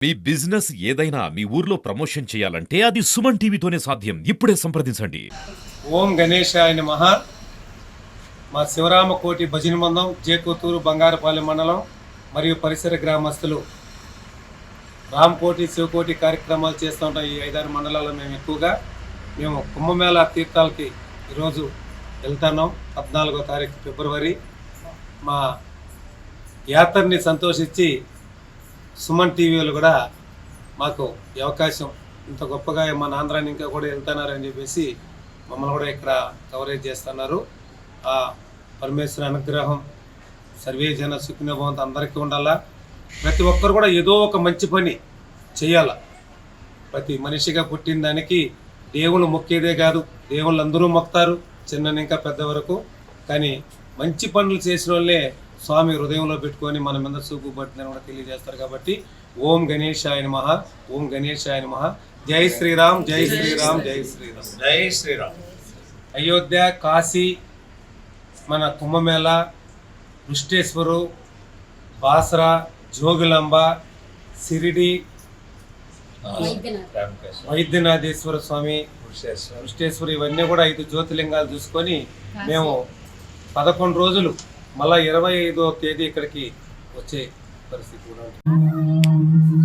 మీ business ఏదైనా మీ ఊర్లో promotion చేయాలంటే అది సుమన్ టీవీతోనే సాధ్యం. ఇప్పుడే సంప్రదించండి. ఓం గణేశాయ నమః. మా శివరామకోటి భజన మందం జేకోతూరు బంగారపాలెం మండలం మరియు పరిసర గ్రామస్తులు రామకోటి శివకోటి కార్యక్రమాలు చేస్తూ ఉంటాం. ఈ 5-6 మండలాల్లో మేము కుంభమేళా తీర్థాలకి ఈరోజు వెళ్తున్నాం. 14వ తారీఖు ఫిబ్రవరి. మా యాత్రని సంతోషించి సుమన్ టీవీలు కూడా మాకు ఈ అవకాశం ఇంత గొప్పగా మన ఆంధ్రాని ఇంకా కూడా వెళ్తున్నారని చెప్పేసి మమ్మల్ని కూడా ఇక్కడ కవరేజ్ చేస్తున్నారు. ఆ పరమేశ్వర అనుగ్రహం సర్వే జన సుఖినో భవంతు అందరికీ ఉండాలా. ప్రతి ఒక్కరు కూడా ఏదో ఒక మంచి పని చేయాల. ప్రతి మనిషిగా పుట్టిన దానికి దేవుళ్ళు మొక్కేదే కాదు, దేవుళ్ళు అందరూ మొక్తారు, చిన్న ఇంకా పెద్ద వరకు. కానీ మంచి పనులు చేసిన వాళ్ళే స్వామి హృదయంలో పెట్టుకొని మన మీద చూపు పట్టిందని కూడా తెలియజేస్తారు. కాబట్టి ఓం గణేశాయ నమః, ఓం గణేశాయ నమః. జై శ్రీరామ్, జై శ్రీరామ్, జై శ్రీరామ్, జై శ్రీరామ్. అయోధ్య, కాశీ, మన కుంభమేళ, రుష్టేశ్వరు, బాసరా, జోగులాంబ, సిరిడి, వైద్యనాథేశ్వర స్వామి, రుష్టేశ్వరు, ఇవన్నీ కూడా 5 జ్యోతిర్లింగాలు చూసుకొని మేము 11 రోజులు మళ్ళా 25వ తేదీ ఇక్కడికి వచ్చే పరిస్థితి కూడా ఉంటుంది.